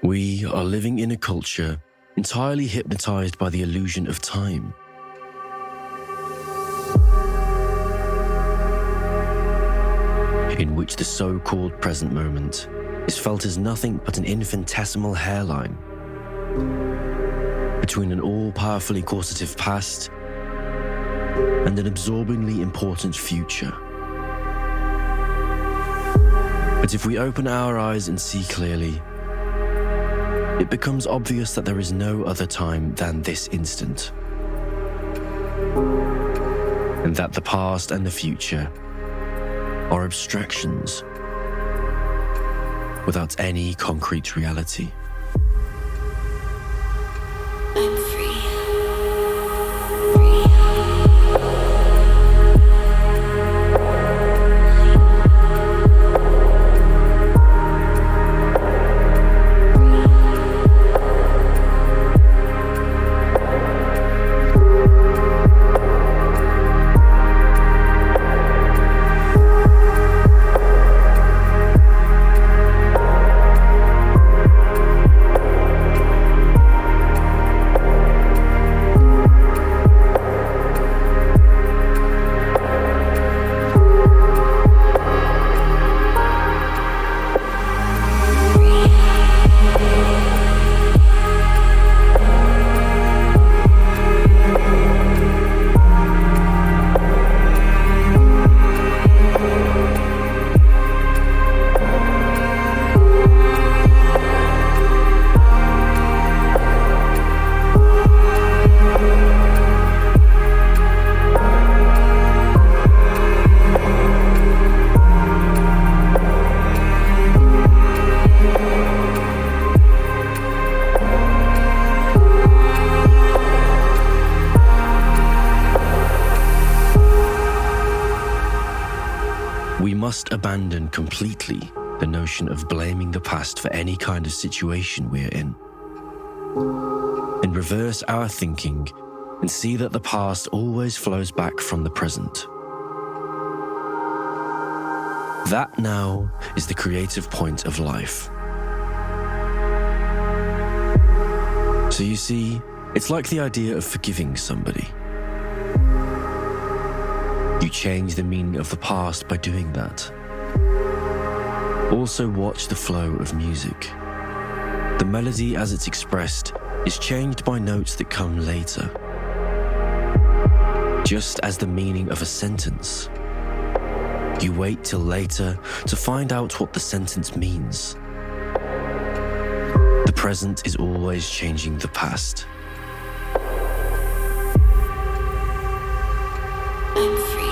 We are living in a culture entirely hypnotized by the illusion of time. In which the so-called present moment is felt as nothing but an infinitesimal hairline between an all-powerfully causative past and an absorbingly important future. But if we open our eyes and see clearly, it becomes obvious that there is no other time than this instant, and that the past and the future are abstractions without any concrete reality. I'm free. We must abandon completely the notion of blaming the past for any kind of situation we're in, and reverse our thinking and see that the past always flows back from the present. That now is the creative point of life. So you see, it's like the idea of forgiving somebody. You change the meaning of the past by doing that. Also watch the flow of music. The melody as it's expressed is changed by notes that come later. Just as the meaning of a sentence. You wait till later to find out what the sentence means. The present is always changing the past. I'm free.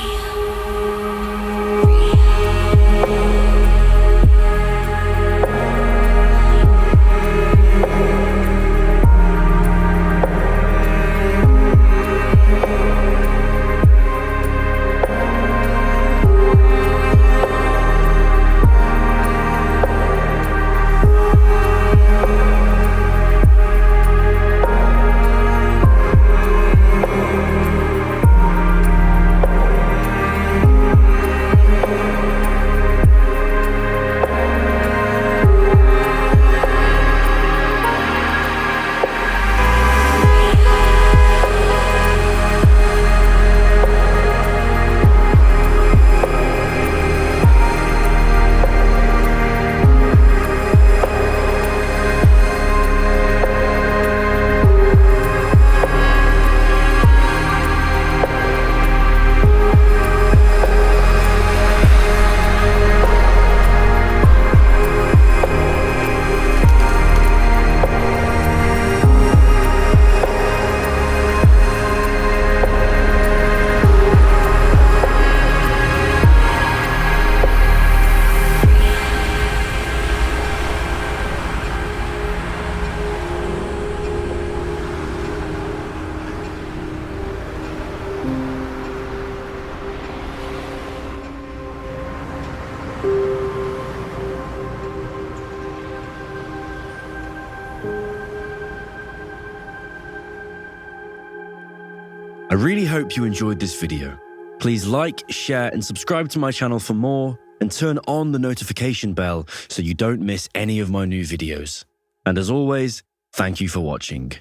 I really hope you enjoyed this video. Please like, share, and subscribe to my channel for more, and turn on the notification bell so you don't miss any of my new videos. And as always, thank you for watching.